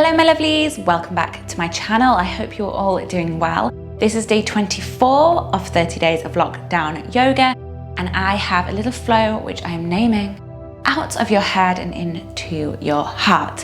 Hello my lovelies, welcome back to my channel. I hope you're all doing well. This is day 24 of 30 days of lockdown yoga, and I have a little flow which I am naming out of your head and into your heart.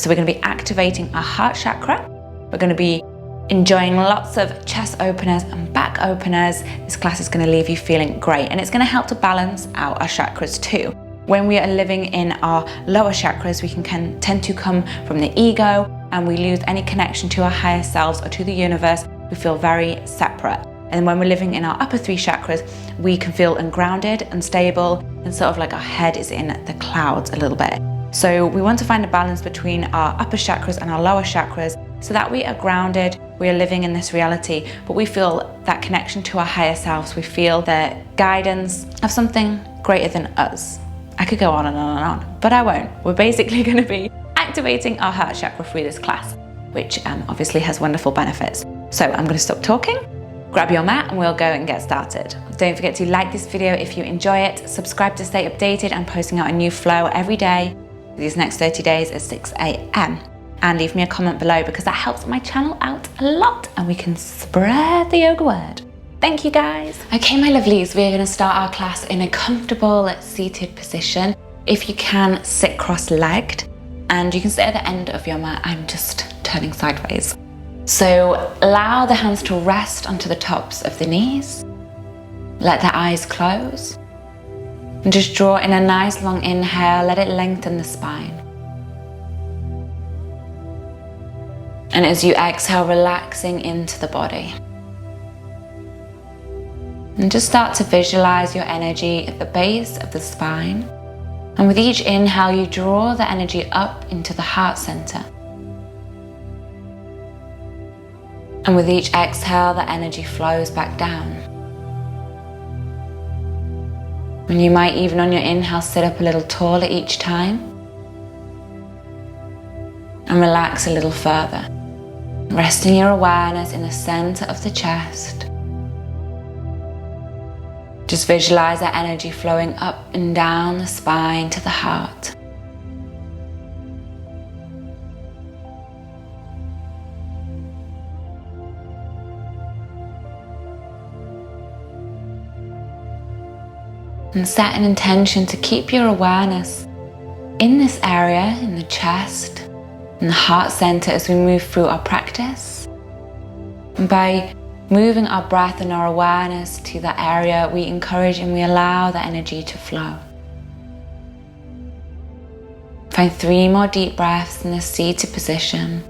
So we're going to be activating our heart chakra. We're going to be enjoying lots of chest openers and back openers. This class is going to leave you feeling great, and it's going to help to balance out our chakras too. When we are living in our lower chakras, we can tend to come from the ego, and we lose any connection to our higher selves or to the universe. We feel very separate. And when we're living in our upper three chakras, we can feel ungrounded, unstable, and sort of like our head is in the clouds a little bit. So we want to find a balance between our upper chakras and our lower chakras so that we are grounded, we are living in this reality, but we feel that connection to our higher selves. We feel the guidance of something greater than us. I could go on and on and on, but I won't. We're basically going to be activating our heart chakra through this class, which obviously has wonderful benefits. So I'm going to stop talking, grab your mat, and we'll go and get started. Don't forget to like this video if you enjoy it, subscribe to stay updated. I'm posting out a new flow every day these next 30 days at 6 a.m. And leave me a comment below because that helps my channel out a lot and we can spread the yoga word. Thank you guys. Okay, my lovelies, we're going to start our class in a comfortable seated position. If you can, sit cross-legged, and you can sit at the end of your mat. I'm just turning sideways. So allow the hands to rest onto the tops of the knees. Let the eyes close. And just draw in a nice long inhale. Let it lengthen the spine. And as you exhale, relaxing into the body. And just start to visualize your energy at the base of the spine. And with each inhale, you draw the energy up into the heart center. And with each exhale, the energy flows back down. And you might even on your inhale sit up a little taller each time. And relax a little further. Resting your awareness in the center of the chest. Just visualize that energy flowing up and down the spine to the heart. And set an intention to keep your awareness in this area, in the chest, in the heart center as we move through our practice. And by moving our breath and our awareness to that area, we encourage and we allow the energy to flow. Find 3 more deep breaths in the seated position.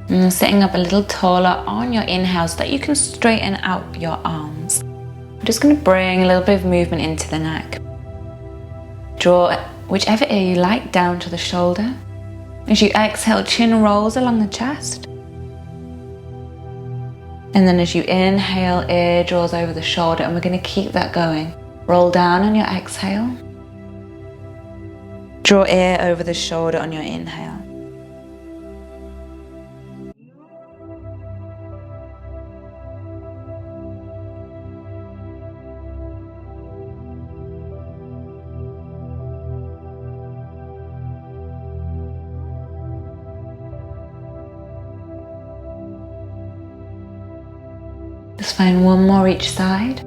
And sitting up a little taller on your inhale so that you can straighten out your arms. I'm just going to bring a little bit of movement into the neck. Draw whichever ear you like down to the shoulder. As you exhale, chin rolls along the chest. And then as you inhale, ear draws over the shoulder, and we're going to keep that going. Roll down on your exhale. Draw ear over the shoulder on your inhale. Just find 1 more each side.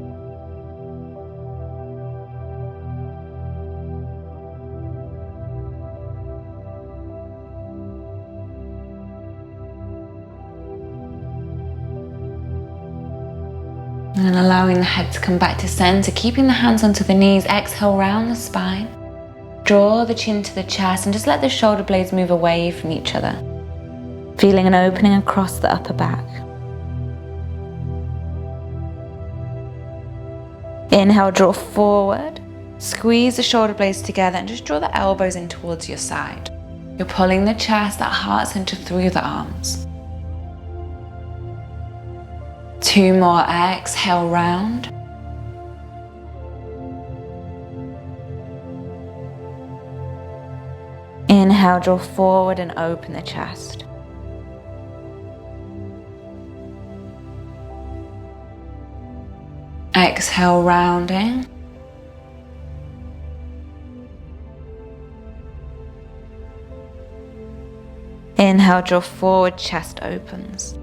And allowing the head to come back to center, keeping the hands onto the knees. Exhale, round the spine. Draw the chin to the chest and just let the shoulder blades move away from each other. Feeling an opening across the upper back. Inhale, draw forward, squeeze the shoulder blades together and just draw the elbows in towards your side. You're pulling the chest, that heart center through the arms. 2 more, exhale, round. Inhale, draw forward and open the chest. exhale, rounding. Inhale, draw forward, chest opens.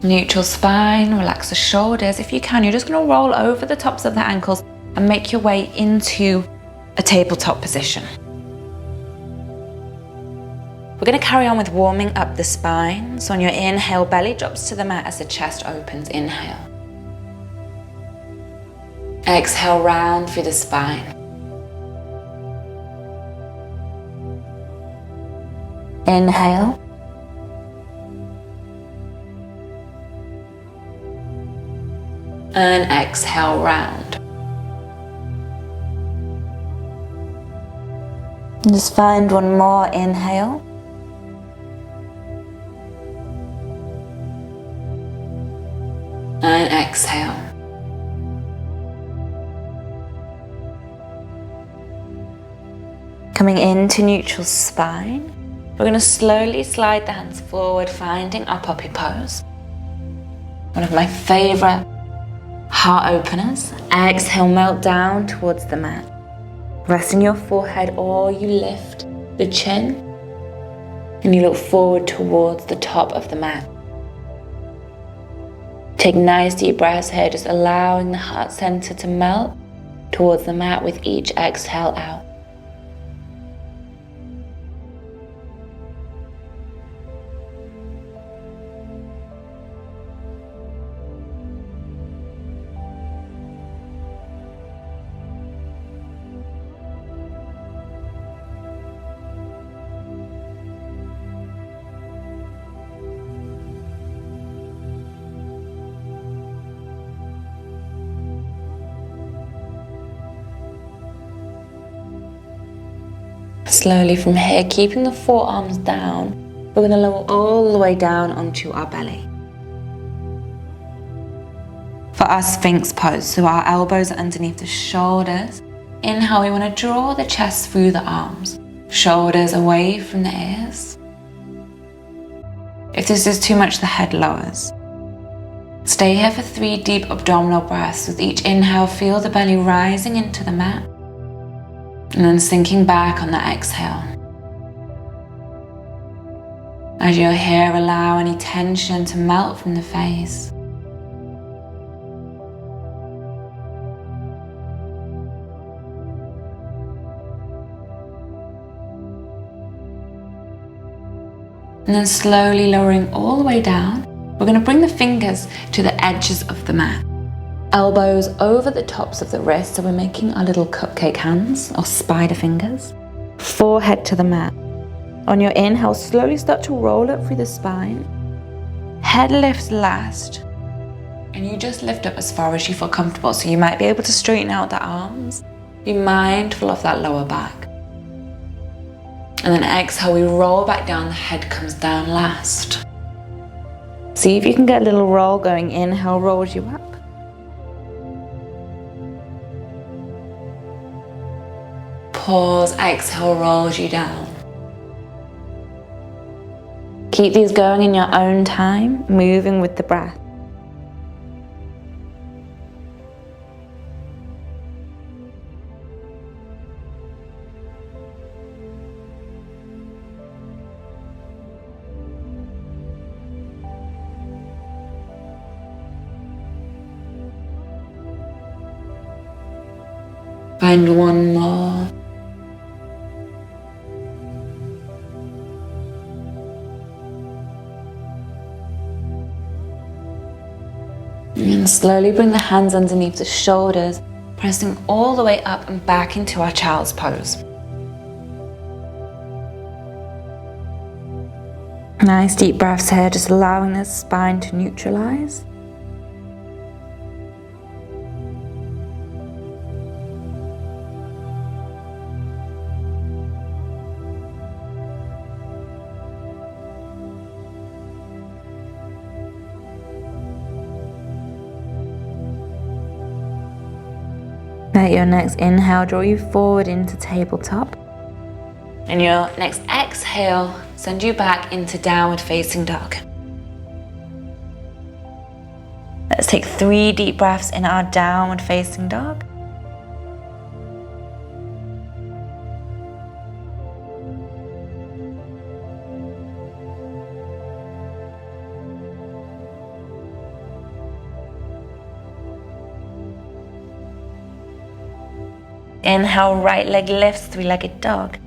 Neutral spine, relax the shoulders. If you can, you're just going to roll over the tops of the ankles and make your way into a tabletop position. We're going to carry on with warming up the spine. So on your inhale, belly drops to the mat as the chest opens. Inhale. Exhale, round through the spine. Inhale. And exhale, round. And just find one more inhale. And exhale. Coming into neutral spine, we're going to slowly slide the hands forward, finding our puppy pose. One of my favorite heart openers. Exhale, melt down towards the mat. Resting your forehead, or you lift the chin and you look forward towards the top of the mat. Take nice deep breaths here, just allowing the heart center to melt towards the mat with each exhale out. Slowly from here, keeping the forearms down, we're going to lower all the way down onto our belly. For our Sphinx pose, so our elbows are underneath the shoulders. Inhale, we want to draw the chest through the arms, shoulders away from the ears. If this is too much, the head lowers. Stay here for 3 deep abdominal breaths. With each inhale, feel the belly rising into the mat. And then sinking back on that exhale. As you're here, allow any tension to melt from the face. And then slowly lowering all the way down, we're going to bring the fingers to the edges of the mat. Elbows over the tops of the wrists, so we're making our little cupcake hands or spider fingers. Forehead to the mat. On your inhale, slowly start to roll up through the spine. Head lifts last. And you just lift up as far as you feel comfortable. So you might be able to straighten out the arms. Be mindful of that lower back. And then exhale, we roll back down, the head comes down last. See if you can get a little roll going. Inhale rolls you up. Pause, exhale rolls you down. Keep these going in your own time, moving with the breath. Find one more. And slowly bring the hands underneath the shoulders, pressing all the way up and back into our child's pose. Nice deep breaths here, just allowing the spine to neutralize. Let your next inhale draw you forward into tabletop. And your next exhale send you back into downward facing dog. Let's take 3 deep breaths in our downward facing dog. Inhale, right leg lifts, 3-legged dog.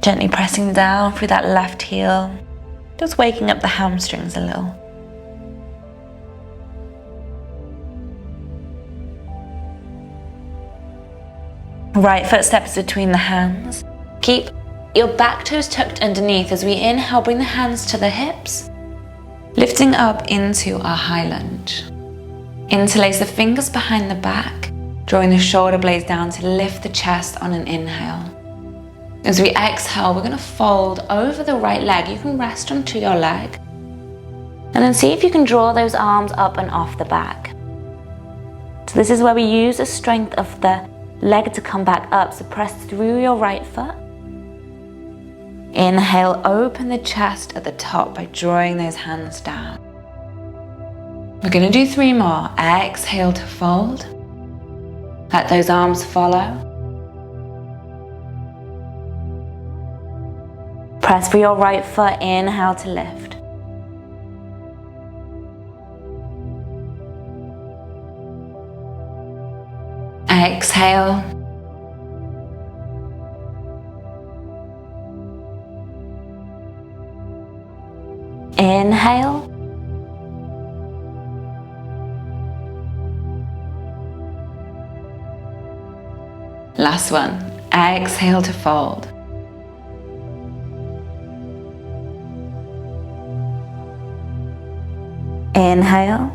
Gently pressing down through that left heel, just waking up the hamstrings a little. Right foot steps between the hands. Keep your back toes tucked underneath as we inhale, bring the hands to the hips, lifting up into our high lunge. Interlace the fingers behind the back, drawing the shoulder blades down to lift the chest on an inhale. As we exhale, we're going to fold over the right leg. You can rest onto your leg. And then see if you can draw those arms up and off the back. So this is where we use the strength of the leg to come back up. So press through your right foot. Inhale, open the chest at the top by drawing those hands down. We're going to do 3 more. Exhale to fold. Let those arms follow. Press for your right foot, inhale to lift. Exhale. Inhale. Last one. Exhale to fold. Inhale.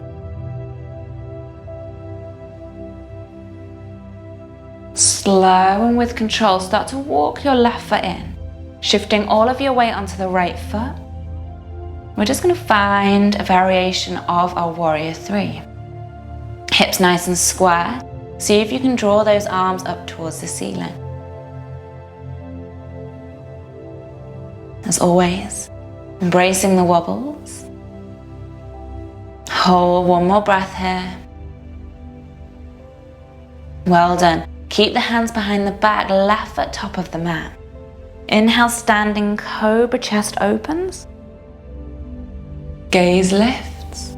Slow and with control, start to walk your left foot in, shifting all of your weight onto the right foot. We're just going to find a variation of our warrior 3. Hips nice and square. See if you can draw those arms up towards the ceiling. As always, embracing the wobbles. Hold 1 more breath here. Well done. Keep the hands behind the back, left foot top of the mat. Inhale, standing cobra, chest opens. Gaze lifts.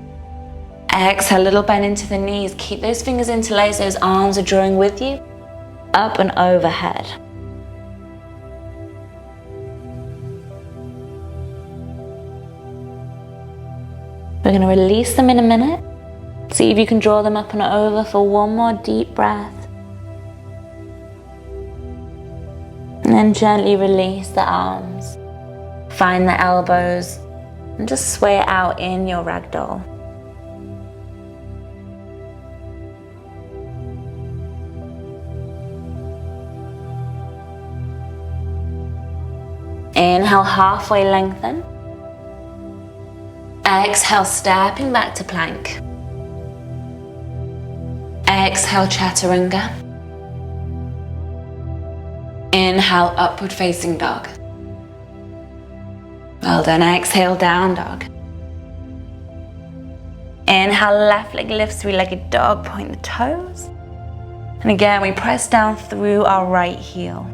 Exhale, little bend into the knees. Keep those fingers interlaced, those arms are drawing with you. Up and overhead. We're going to release them in a minute. See if you can draw them up and over for 1 more deep breath. And then gently release the arms. Find the elbows and just sway it out in your ragdoll. Inhale, halfway lengthen. Exhale, stepping back to plank. Exhale, chaturanga. Inhale, upward facing dog. Well done. Exhale, down dog. Inhale, left leg lifts, 3-legged dog, point the toes. And again, we press down through our right heel.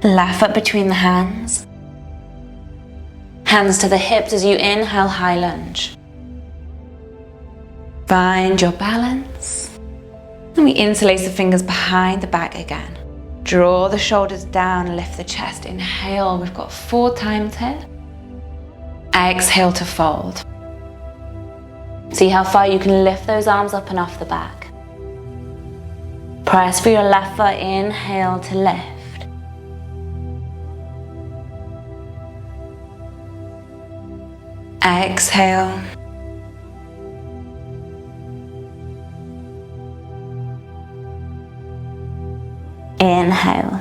Left foot between the hands. Hands to the hips as you inhale, high lunge. Find your balance. And we interlace the fingers behind the back again. Draw the shoulders down, lift the chest. Inhale, we've got 4 times here. Exhale to fold. See how far you can lift those arms up and off the back. Press for your left foot, inhale to lift. Exhale. Inhale.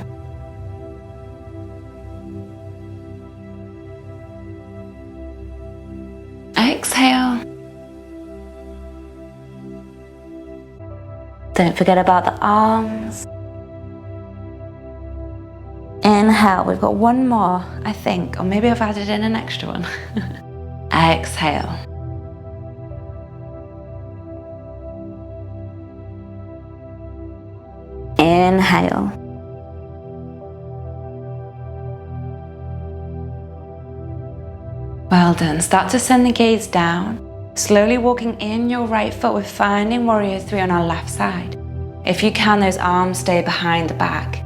Exhale. Don't forget about the arms. Inhale, we've got one more, I think, or maybe I've added in an extra one. Exhale. Inhale. Well done. Start to send the gaze down, slowly walking in your right foot. We're finding warrior 3 on our left side. If you can, those arms stay behind the back.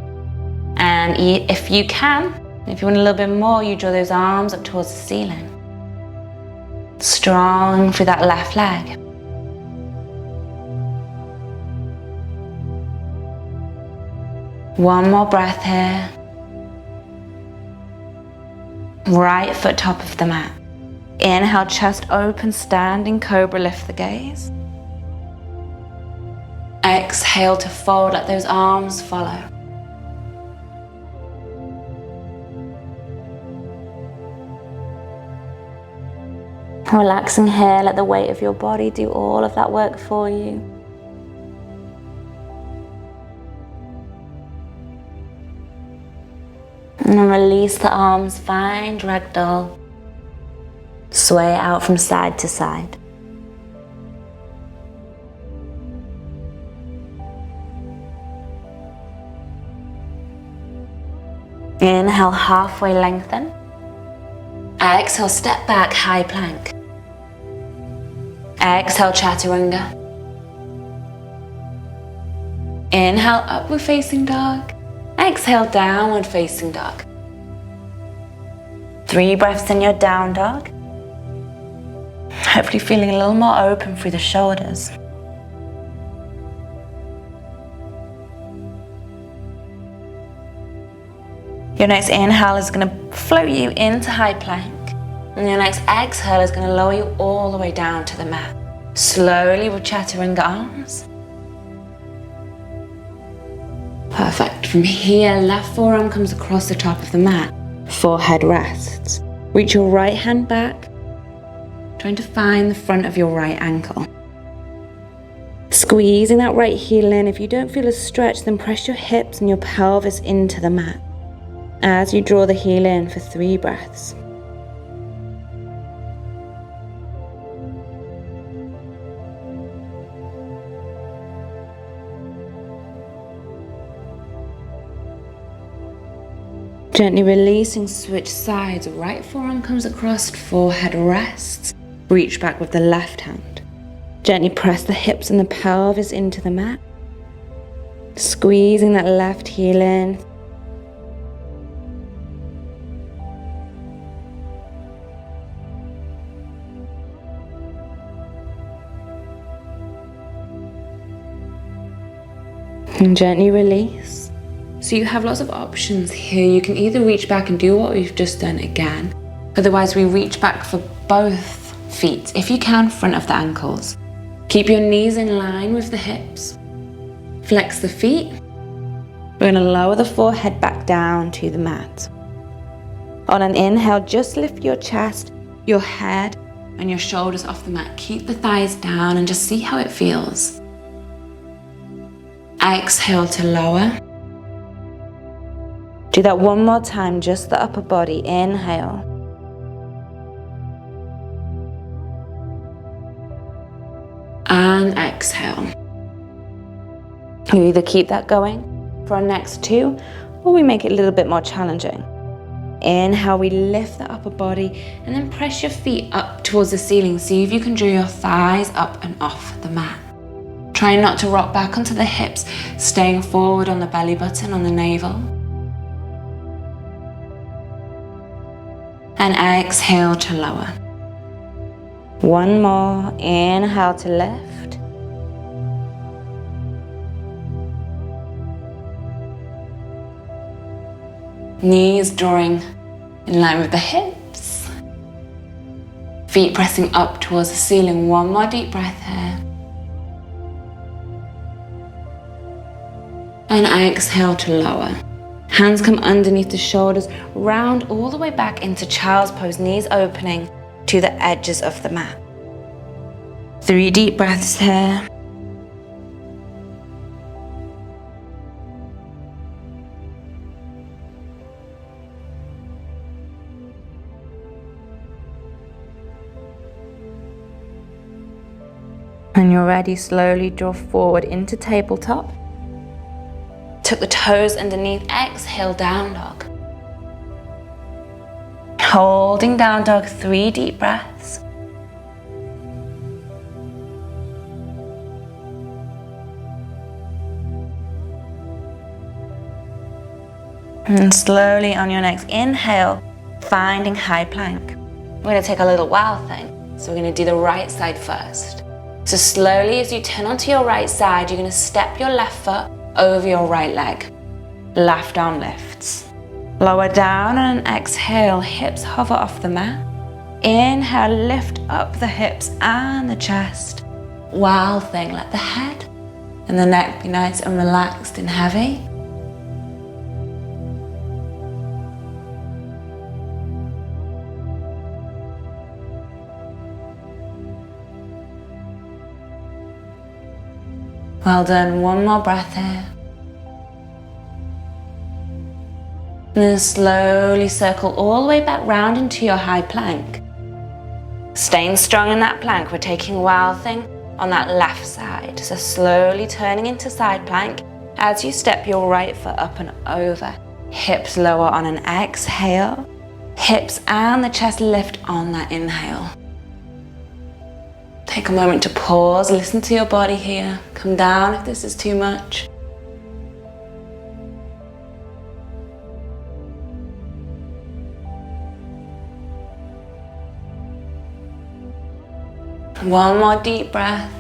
And if you can, if you want a little bit more, you draw those arms up towards the ceiling. Strong through that left leg. One more breath here. Right foot top of the mat. Inhale, chest open, standing cobra, lift the gaze. Exhale to fold, let those arms follow. Relaxing here, let the weight of your body do all of that work for you. And then release the arms, find ragdoll. Sway out from side to side. Inhale, halfway lengthen. Exhale, step back, high plank. Exhale, chaturanga. Inhale, upward facing dog. Exhale, downward facing dog. 3 breaths in your down dog. Hopefully feeling a little more open through the shoulders. Your next inhale is going to float you into high plank. And your next exhale is going to lower you all the way down to the mat. Slowly with chaturanga arms. Perfect. From here, left forearm comes across the top of the mat. Forehead rests. Reach your right hand back, trying to find the front of your right ankle. Squeezing that right heel in. If you don't feel a stretch, then press your hips and your pelvis into the mat as you draw the heel in for 3 breaths. Gently releasing, switch sides. Right forearm comes across, forehead rests. Reach back with the left hand. Gently press the hips and the pelvis into the mat. Squeezing that left heel in. And gently release. So you have lots of options here. You can either reach back and do what we've just done again. Otherwise, we reach back for both feet. If you can, front of the ankles. Keep your knees in line with the hips. Flex the feet. We're going to lower the forehead back down to the mat. On an inhale, just lift your chest, your head, and your shoulders off the mat. Keep the thighs down and just see how it feels. Exhale to lower. Do that one more time, just the upper body. Inhale. And exhale. You either keep that going for our next 2, or we make it a little bit more challenging. Inhale, we lift the upper body, and then press your feet up towards the ceiling. See if you can draw your thighs up and off the mat. Try not to rock back onto the hips, staying forward on the belly button, on the navel. And exhale to lower. One more. Inhale to lift. Knees drawing in line with the hips. Feet pressing up towards the ceiling. One more deep breath here. And exhale to lower. Hands come underneath the shoulders, round all the way back into child's pose, knees opening to the edges of the mat. 3 deep breaths here. When you're ready, slowly draw forward into tabletop. Tuck the toes underneath, exhale, down dog. Holding down dog, 3 deep breaths. And slowly on your next inhale, finding high plank. We're going to take a little wow thing. So we're going to do the right side first. So slowly as you turn onto your right side, you're going to step your left foot over your right leg. Left arm lifts. Lower down on an exhale, hips hover off the mat. Inhale, lift up the hips and the chest. Wow thing, let the head and the neck be nice and relaxed and heavy. Well done, one more breath here. And then slowly circle all the way back round into your high plank. Staying strong in that plank, we're taking wild thing on that left side. So slowly turning into side plank as you step your right foot up and over. Hips lower on an exhale. Hips and the chest lift on that inhale. Take a moment to pause, listen to your body here. Come down if this is too much. One more deep breath.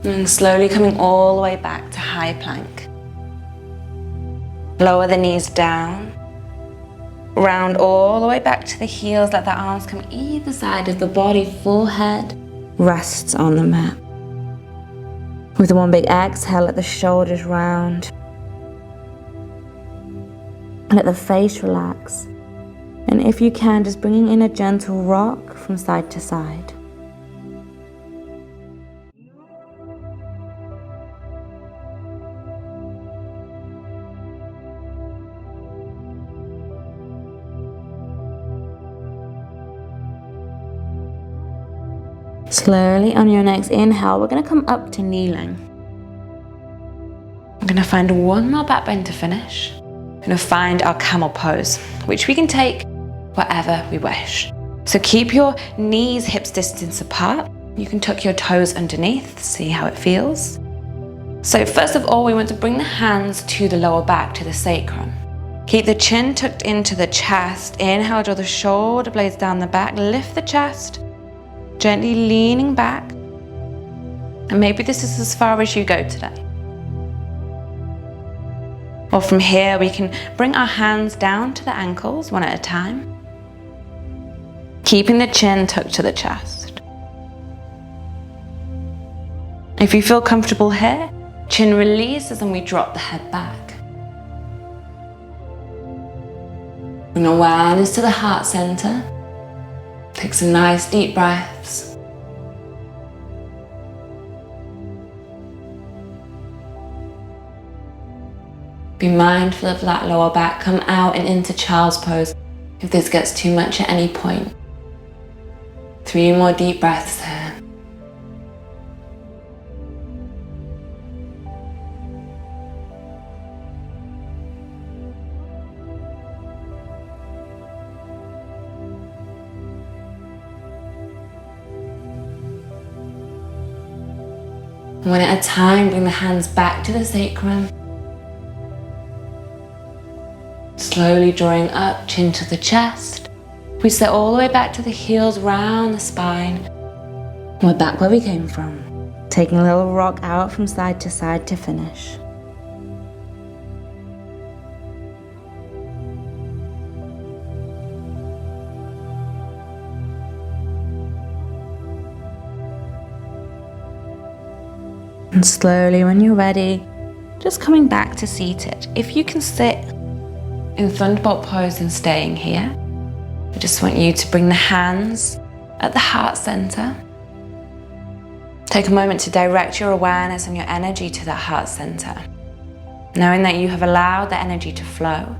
And slowly coming all the way back to high plank. Lower the knees down. Round all the way back to the heels, let the arms come either side of the body, forehead rests on the mat. With one big exhale, let the shoulders round. Let the face relax. And if you can, just bringing in a gentle rock from side to side. Slowly on your next inhale, we're going to come up to kneeling. We're going to find one more back bend to finish. We're going to find our camel pose, which we can take wherever we wish. So keep your knees hips distance apart. You can tuck your toes underneath, see how it feels. So first of all, we want to bring the hands to the lower back, to the sacrum. Keep the chin tucked into the chest. Inhale, draw the shoulder blades down the back, lift the chest. Gently leaning back, and maybe this is as far as you go today. Or from here we can bring our hands down to the ankles one at a time, keeping the chin tucked to the chest. If you feel comfortable here, chin releases and we drop the head back. Bring awareness to the heart center. Take some nice deep breaths. Be mindful of that lower back. Come out and into child's pose if this gets too much at any point. 3 more deep breaths here. One at a time, bring the hands back to the sacrum. Slowly drawing up, chin to the chest. We sit all the way back to the heels, round the spine. We're back where we came from. Taking a little rock out from side to side to finish. And slowly, when you're ready, just coming back to seated. If you can sit in thunderbolt pose and staying here, I just want you to bring the hands at the heart center. Take a moment to direct your awareness and your energy to that heart center. Knowing that you have allowed the energy to flow.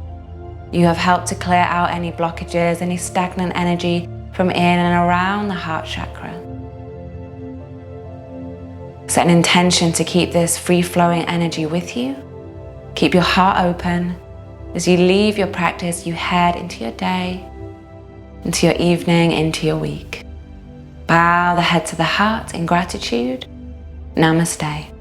You have helped to clear out any blockages, any stagnant energy from in and around the heart chakra. Set an intention to keep this free-flowing energy with you. Keep your heart open. As you leave your practice, you head into your day, into your evening, into your week. Bow the head to the heart in gratitude. Namaste.